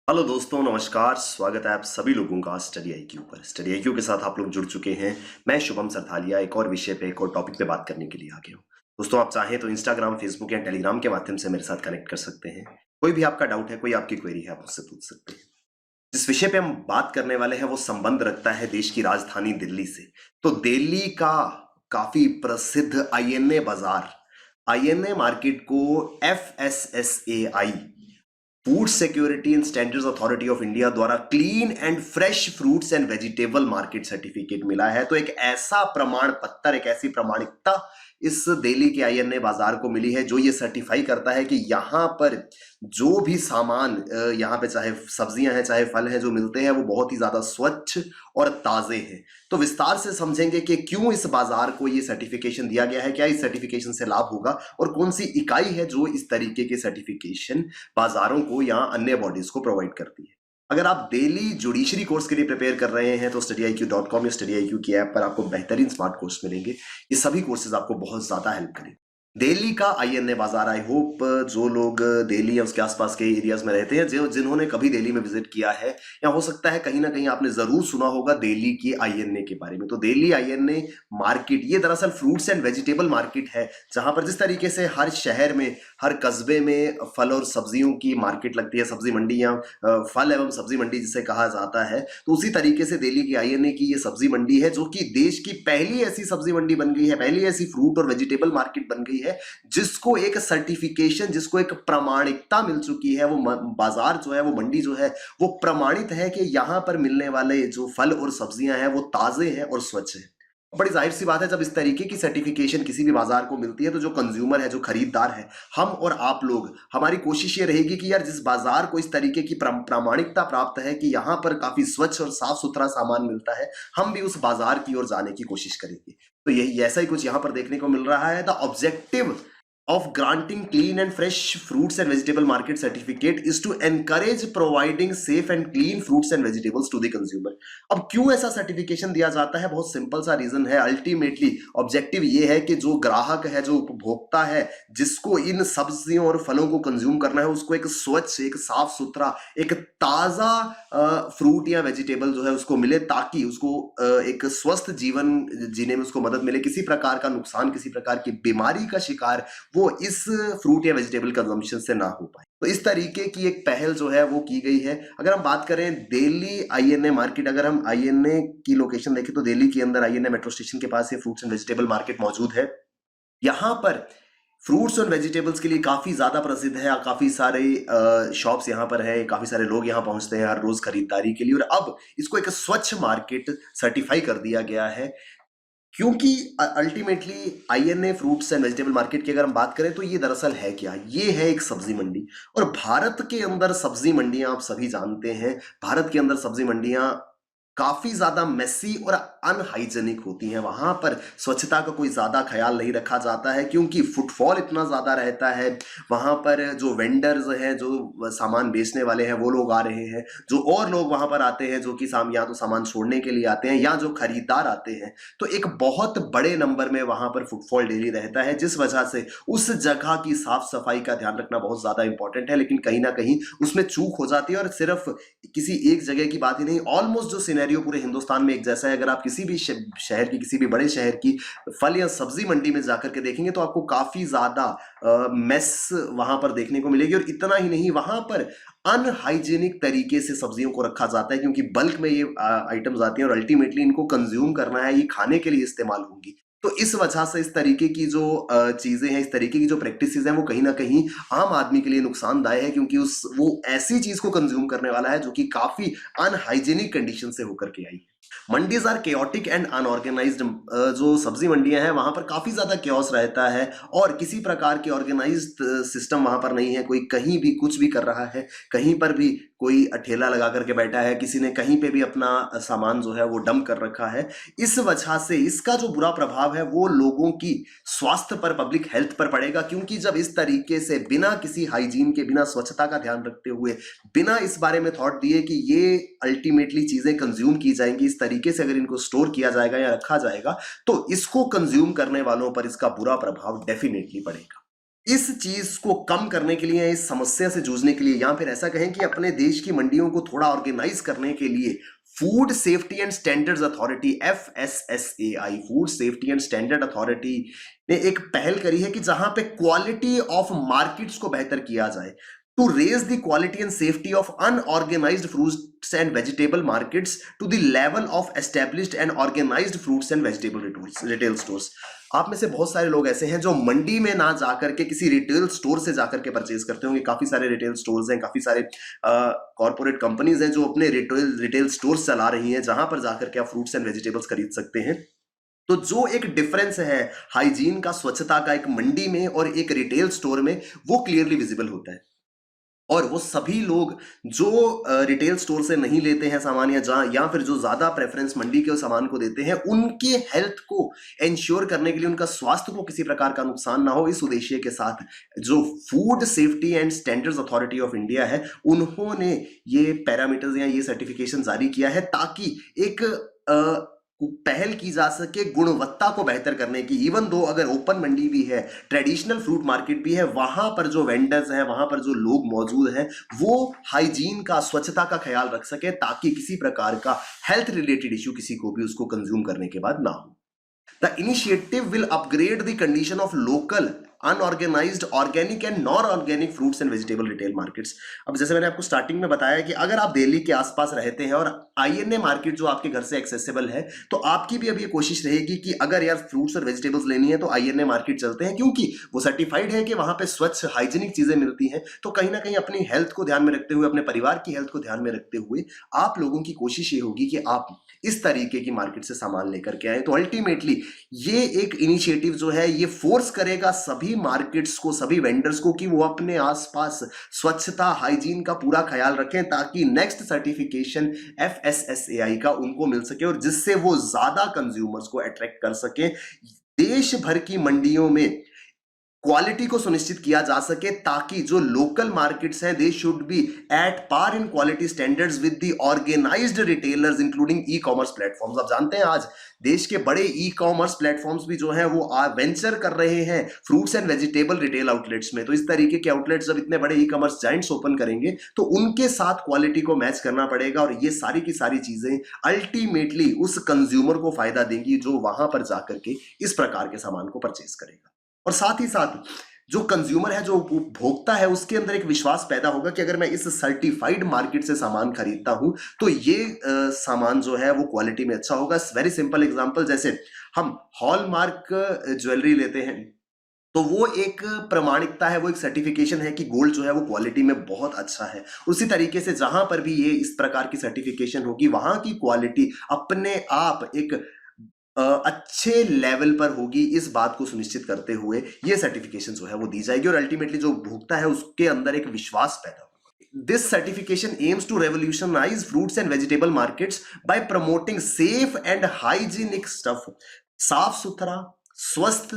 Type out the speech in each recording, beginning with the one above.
Hello दोस्तों, नमस्कार। स्वागत है आप सभी लोगों का स्टडी आईक्यू पर। स्टडी आईक्यू के साथ आप लोग जुड़ चुके हैं। मैं शुभम सरथालिया एक और विषय पे, एक और टॉपिक पे बात करने के लिए आ गया हूँ। दोस्तों, आप चाहें तो इंस्टाग्राम, फेसबुक या टेलीग्राम के माध्यम से मेरे साथ कनेक्ट कर सकते हैं। कोई भी आपका डाउट है, कोई आपकी क्वेरी है, आप मुझसे पूछ सकते हैं। जिस विषय पे हम बात करने वाले हैं वो संबंध रखता है देश की राजधानी दिल्ली से। तो दिल्ली का काफी प्रसिद्ध आईएनए बाजार, आईएनए मार्केट को FSSAI, food security and standards authority of India द्वारा clean and fresh fruits and vegetable market certificate मिला है। तो एक ऐसा प्रमाण पत्र, एक ऐसी प्रमाणिकता इस दिल्ली के आईएनए बाजार को मिली है जो ये सर्टिफाई करता है कि यहाँ पर जो भी सामान, यहाँ पे चाहे सब्जियां हैं चाहे फल हैं, जो मिलते हैं वो बहुत ही ज्यादा स्वच्छ और ताजे हैं। तो विस्तार से समझेंगे कि क्यों इस बाजार को ये सर्टिफिकेशन दिया गया है, क्या इस सर्टिफिकेशन से लाभ होगा और कौन सी इकाई है जो इस तरीके के सर्टिफिकेशन बाजारों को या अन्य बॉडीज को प्रोवाइड करती है। अगर आप डेली जुडिशरी कोर्स के लिए प्रिपेयर कर रहे हैं तो studyIQ.com या studyIQ की ऐप पर आपको बेहतरीन स्मार्ट कोर्स मिलेंगे। ये सभी कोर्सेज आपको बहुत ज्यादा हेल्प करेंगे। दिल्ली का आईएनए बाजार, आई होप जो लोग दिल्ली या उसके आसपास के एरियाज में रहते हैं, जो जिन्होंने कभी दिल्ली में विजिट किया है, या हो सकता है कहीं ना कहीं आपने जरूर सुना होगा दिल्ली की आईएनए के बारे में। तो दिल्ली आईएनए मार्केट ये दरअसल फ्रूट्स एंड वेजिटेबल मार्केट है, जहां पर जिस तरीके से हर शहर में, हर कस्बे में फल और सब्जियों की मार्केट लगती है, सब्जी मंडी या फल एवं सब्जी मंडी जिसे कहा जाता है, तो उसी तरीके से दिल्ली की आईएनए की ये सब्जी मंडी है, जो कि देश की पहली ऐसी सब्जी मंडी बन गई है, पहली ऐसी फ्रूट और वेजिटेबल मार्केट बन गई है जिसको एक सर्टिफिकेशन, जिसको एक प्रमाणिकता मिल चुकी है। वो बाजार जो है, वो मंडी जो है, वो प्रमाणित है कि यहां पर मिलने वाले जो फल और सब्जियां हैं वो ताजे हैं और स्वच्छ हैं। बड़ी जाहिर सी बात है, जब इस तरीके की सर्टिफिकेशन किसी भी बाजार को मिलती है तो जो कंज्यूमर है, जो खरीदार है, हम और आप लोग, हमारी कोशिश ये रहेगी कि यार जिस बाजार को इस तरीके की प्रामाणिकता प्राप्त है कि यहाँ पर काफी स्वच्छ और साफ सुथरा सामान मिलता है, हम भी उस बाजार की ओर जाने की कोशिश करेंगे। तो यही ऐसा ही कुछ यहाँ पर देखने को मिल रहा है। The objective of granting clean and fresh fruits and vegetable market certificate is to encourage providing safe and clean fruits and vegetables to the consumer। अब क्यों ऐसा सर्टिफिकेशन दिया जाता है? बहुत सिंपल सा रीजन है। अल्टीमेटली ऑब्जेक्टिव ये है कि जो ग्राहक है, जो उपभोक्ता है, जिसको इन सब्जियों और फलों को कंज्यूम करना है, उसको एक स्वच्छ, एक साफ सुथरा, एक ताजा फ्रूट या वेजिटेबल जो है उसको मिले, ताकि उसको एक स्वस्थ जीवन जीने में उसको मदद मिले, किसी प्रकार का नुकसान, किसी प्रकार की बीमारी का शिकार वो इस फ्रूट या वेजिटेबल कंजम्पशन से ना हो पाए। तो इस तरीके की एक पहल जो है वो की गई है। अगर हम बात करें दिल्ली आईएनए मार्केट, अगर हम आईएनए की लोकेशन देखें तो दिल्ली के अंदर आईएनए मेट्रो स्टेशन के पास ये फ्रूट्स एंड वेजिटेबल मार्केट मौजूद है। यहाँ पर फ्रूट्स और वेजिटेबल्स के लिए काफी ज्यादा प्रसिद्ध है। काफी सारे शॉप्स यहाँ पर है, काफी सारे लोग यहाँ पहुंचते हैं हर रोज खरीदारी के लिए, और अब इसको एक स्वच्छ मार्केट सर्टिफाई कर दिया गया है। क्योंकि ultimately INA fruits and vegetable market की अगर हम बात करें तो ये दरअसल है क्या? ये है एक सब्जी मंडी। और भारत के अंदर सब्जी मंडियां आप सभी जानते हैं, भारत के अंदर सब्जी मंडियां काफी ज्यादा मेसी और अनहाइजेनिक होती हैं। वहां पर स्वच्छता का कोई ज्यादा ख्याल नहीं रखा जाता है, क्योंकि फुटफॉल इतना ज्यादा रहता है। वहां पर जो वेंडर्स हैं, जो सामान बेचने वाले हैं, वो लोग आ रहे हैं, जो और लोग वहां पर आते हैं जो कि या तो सामान छोड़ने के लिए आते हैं या जो खरीदार आते हैं। तो एक बहुत बड़े नंबर में वहां पर फुटफॉल डेली रहता है, जिस वजह से उस जगह की साफ सफाई का ध्यान रखना बहुत ज्यादा इंपॉर्टेंट है। लेकिन कहीं ना कहीं उसमें चूक हो जाती है, और सिर्फ किसी एक जगह की बात ही नहीं, ऑलमोस्ट जो सिनेरियो पूरे हिंदुस्तान में एक जैसा है। अगर आप किसी भी शहर की, किसी भी बड़े शहर की फल या सब्जी मंडी में जाकर के देखेंगे तो आपको काफी ज्यादा मेस वहां पर देखने को मिलेगी। और इतना ही नहीं, वहां पर अनहाइजेनिक तरीके से सब्जियों को रखा जाता है, क्योंकि बल्क में ये आइटम्स आती हैं और अल्टीमेटली इनको कंज्यूम करना है, ये खाने के लिए इस्तेमाल होंगी। तो इस वजह से इस तरीके की जो चीजें हैं, इस तरीके की जो प्रैक्टिसेस हैं, वो कहीं ना कहीं आम आदमी के लिए नुकसानदायक है, क्योंकि वो ऐसी चीज को कंज्यूम करने वाला है जो कि काफी अनहाइजेनिक कंडीशन से होकर के आई है। Mandis are chaotic and unorganised. जो सब्जी मंडियां हैं वहां पर काफी ज्यादा क्योस रहता है, और किसी प्रकार के ऑर्गेनाइज्ड सिस्टम वहां पर नहीं है। कोई कहीं भी कुछ भी कर रहा है, कहीं पर भी कोई ठेला लगा करके बैठा है, किसी ने कहीं पे भी अपना सामान जो है वो डंप कर रखा है। इस वजह से इसका जो बुरा प्रभाव है वो लोगों की स्वास्थ्य पर, पब्लिक हेल्थ पर पड़ेगा। क्योंकि जब इस तरीके से बिना किसी हाइजीन के, बिना स्वच्छता का ध्यान रखते हुए, बिना इस बारे में थॉट दिए कि ये अल्टीमेटली चीजें कंज्यूम की जाएंगी, इस तरीके से अगर इनको स्टोर किया जाएगा या रखा जाएगा, तो इसको कंज्यूम करने वालों पर इसका बुरा प्रभाव डेफिनेटली पड़ेगा। इस चीज को कम करने के लिए, इस समस्या से जूझने के लिए, या फिर ऐसा कहें कि अपने देश की मंडियों को थोड़ा ऑर्गेनाइज करने के लिए food safety and standards authority FSSAI, food safety and standard authority ने एक पहल करी है कि जहां पे क्वालिटी ऑफ मार्केट्स को बेहतर किया जाए, to raise the quality and safety of unorganised fruits and vegetable markets to the level of established and organised fruits and vegetable retail stores. आप में से बहुत सारे लोग ऐसे हैं जो मंडी में ना जाकर के किसी रिटेल स्टोर से जाकर के परचेज करते होंगे। काफी सारे रिटेल स्टोर्स हैं, काफी सारे कॉर्पोरेट कंपनीज हैं जो अपने रिटेल स्टोर्स चला रही हैं, जहां पर जाकर के आप फ्रूट्स एंड वेजिटेबल्स खरीद सकते हैं। तो जो एक डिफरेंस है हाइजीन का, स्वच्छता का, एक मंडी में और एक रिटेल स्टोर में, वो क्लियरली विजिबल होता है। और वो सभी लोग जो रिटेल स्टोर से नहीं लेते हैं सामान, या फिर जो ज्यादा प्रेफरेंस मंडी के सामान को देते हैं, उनके हेल्थ को इंश्योर करने के लिए, उनका स्वास्थ्य को किसी प्रकार का नुकसान ना हो, इस उद्देश्य के साथ जो food safety and standards authority of India है, उन्होंने ये पैरामीटर्स या ये सर्टिफिकेशन जारी किया है ताकि एक पहल की जा सके गुणवत्ता को बेहतर करने की। इवन दो अगर ओपन मंडी भी है, ट्रेडिशनल फ्रूट मार्केट भी है, वहां पर जो वेंडर्स हैं, वहां पर जो लोग मौजूद हैं, वो हाइजीन का, स्वच्छता का ख्याल रख सके ताकि किसी प्रकार का हेल्थ रिलेटेड इश्यू किसी को भी उसको कंज्यूम करने के बाद ना हो। The initiative will upgrade the condition of local, unorganised, organic and non organic fruits and vegetable retail markets. अब जैसे मैंने आपको स्टार्टिंग में बताया कि अगर आप दिल्ली के आसपास रहते हैं और INA मार्केट जो आपके घर से एक्सेसिबल है, तो आपकी भी अब ये कोशिश रहेगी कि अगर यार फ्रूट्स और वेजिटेबल्स लेनी है तो INA मार्केट चलते हैं, क्योंकि वो सर्टिफाइड है कि वहां पे स्वच्छ हाइजीनिक चीजें मिलती हैं। तो कहीं ना कहीं अपनी हेल्थ को ध्यान में रखते हुए, अपने परिवार की हेल्थ को ध्यान में रखते हुए, आप लोगों की कोशिश ये होगी कि आप इस तरीके की मार्केट से सामान लेकर के आए। तो अल्टीमेटली ये एक इनिशिएटिव जो है, ये फोर्स करेगा सभी मार्केट्स को, सभी वेंडर्स को, कि वो अपने आसपास स्वच्छता, हाइजीन का पूरा ख्याल रखें ताकि नेक्स्ट सर्टिफिकेशन FSSAI का उनको मिल सके और जिससे वो ज्यादा कंज्यूमर्स को अट्रैक्ट कर सके। देश भर की मंडियों में क्वालिटी को सुनिश्चित किया जा सके ताकि जो लोकल मार्केट्स हैं, they should be at par in quality standards with the organised retailers including e commerce platforms. आप जानते हैं आज देश के बड़े ई कॉमर्स प्लेटफॉर्म्स भी जो हैं वो वेंचर कर रहे हैं fruits and vegetable retail outlets में। तो इस तरीके के आउटलेट्स जब इतने बड़े ई कॉमर्स जाइंट्स ओपन करेंगे तो उनके साथ क्वालिटी को मैच करना पड़ेगा, और ये सारी की सारी चीजें अल्टीमेटली उस कंज्यूमर को फायदा देंगी जो वहां पर जाकर के इस प्रकार के सामान को परचेज करेगा। और साथ ही साथ जो कंज्यूमर है, जो उपभोक्ता है, उसके अंदर एक विश्वास पैदा होगा कि अगर मैं इस सर्टिफाइड मार्केट से सामान खरीदता हूं तो ये सामान जो है वो क्वालिटी में अच्छा होगा। वेरी सिंपल एग्जांपल, जैसे हम हॉलमार्क ज्वेलरी लेते हैं तो वो एक प्रमाणिकता है, वो एक सर्टिफिकेशन है कि गोल्ड जो है वो क्वालिटी में बहुत अच्छा है। उसी तरीके से जहां पर भी ये इस प्रकार की सर्टिफिकेशन होगी, वहां की क्वालिटी अपने आप एक अच्छे लेवल पर होगी। इस बात को सुनिश्चित करते हुए ये सर्टिफिकेशन जो है वो दी जाएगी और अल्टीमेटली जो उपभोक्ता है उसके अंदर एक विश्वास पैदा होगा। This certification aims to revolutionise fruits and vegetable markets by promoting safe and hygienic stuff. साफ सुथरा, स्वस्थ,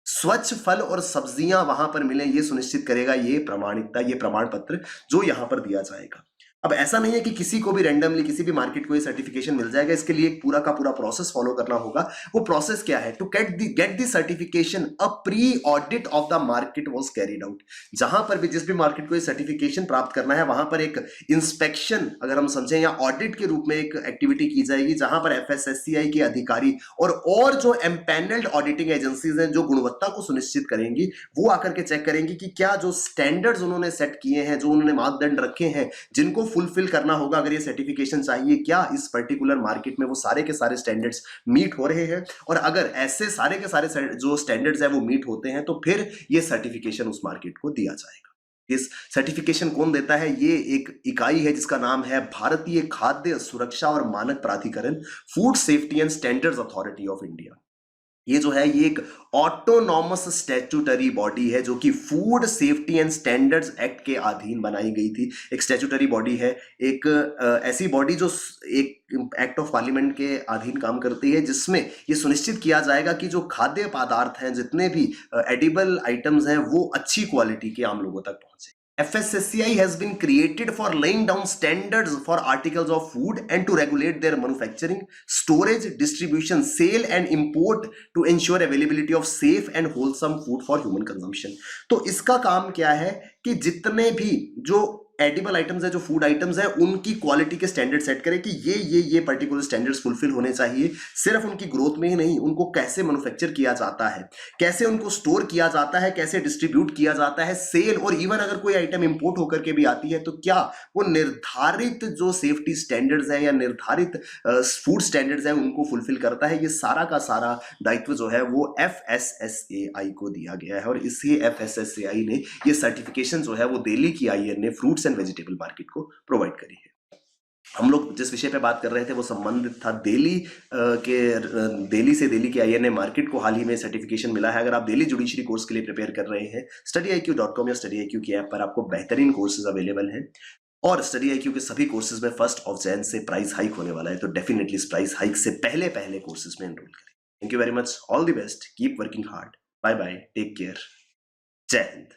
स्वच्छ फल और सब्जियां वहां पर मिले, ये सुनिश्चित करेगा ये प्रमाणिकता, ये प्रमाण पत्र जो यहां पर दिया जाएगा। अब ऐसा नहीं है कि किसी को भी रैंडमली किसी भी मार्केट को ये सर्टिफिकेशन मिल जाएगा। इसके लिए एक पूरा का पूरा प्रोसेस फॉलो करना होगा। वो प्रोसेस क्या है? To get the certification, a pre audit of the market was carried out. जहां पर भी जिस भी मार्केट को ये सर्टिफिकेशन प्राप्त करना है, वहां पर एक इंस्पेक्शन, अगर हम समझें, या ऑडिट के रूप में एक एक्टिविटी की जाएगी, जहां पर FSSAI के अधिकारी और जो एम्पैनल्ड ऑडिटिंग एजेंसीज हैं जो गुणवत्ता को सुनिश्चित करेंगी, वो आकर के चेक करेंगी कि क्या जो स्टैंडर्ड्स उन्होंने सेट किए हैं, जो उन्होंने मापदंड रखे हैं, जिनको फुलफिल करना होगा अगर ये सर्टिफिकेशन चाहिए, क्या इस पर्टिकुलर मार्केट में वो सारे के सारे स्टैंडर्ड्स मीट हो रहे हैं। और अगर ऐसे सारे के सारे जो स्टैंडर्ड्स है वो मीट होते हैं तो फिर ये सर्टिफिकेशन उस मार्केट को दिया जाएगा। इस सर्टिफिकेशन कौन देता है? ये एक इकाई है जिसका नाम है भारतीय खाद्य सुरक्षा और मानक प्राधिकरण, food safety and standards authority of India. ये जो है ये एक ऑटोनॉमस स्टैट्यूटरी बॉडी है जो कि food safety and standards act के अधीन बनाई गई थी। एक स्टैट्यूटरी बॉडी है, एक ऐसी बॉडी जो एक एक्ट ऑफ पार्लियामेंट के अधीन काम करती है, जिसमें ये सुनिश्चित किया जाएगा कि जो खाद्य पदार्थ हैं, जितने भी एडिबल आइटम्स हैं, वो अच्छी क्वालिटी के आम लोगों तक पहुंचे। FSSAI has been created for laying down standards for articles of food and to regulate their manufacturing, storage, distribution, sale and import to ensure availability of safe and wholesome food for human consumption. तो इसका काम क्या है कि जितने भी जो edible items है, जो फूड आइटम्स है, उनकी क्वालिटी के स्टैंडर्ड सेट करें कि ये पर्टिकुलर स्टैंडर्ड्स फुलफिल होने चाहिए। सिर्फ उनकी ग्रोथ में ही नहीं, उनको कैसे मैन्युफैक्चर किया जाता है, कैसे उनको स्टोर किया जाता है, कैसे डिस्ट्रीब्यूट किया जाता है, सेल, और इवन अगर कोई आइटम इंपोर्ट होकर के भी आती है तो क्या वो निर्धारित जो सेफ्टी स्टैंडर्ड्स है या निर्धारित फूड स्टैंडर्ड्स है उनको फुलफिल करता है। ये सारा का सारा दायित्व जो है वो FSSAI को दिया गया है, और इसी FSSAI ने ये सर्टिफिकेशन जो है वो दिल्ली की IAN ने फ्रूट्स एंड वेजिटेबल मार्केट को प्रोवाइड करी है। हम लोग जिस विषय पे बात कर रहे थे वो संबंधित था दिल्ली के IAN मार्केट को हाल ही में सर्टिफिकेशन मिला है। अगर आप दिल्ली जुडिशरी कोर्स के लिए प्रिपेयर कर रहे हैं, StudyIQ.com या StudyIQ की ऐप पर आपको बेहतरीन कोर्सेज अवेलेबल हैं, और StudyIQ के सभी कोर्सेज में 1 Jan से प्राइस हाइक होने वाला है, तो डेफिनेटली इस प्राइस हाइक से पहले कोर्सेज में एनरोल करें। Thank you very much, all the best, keep working hard, bye bye, take care, जय हिंद।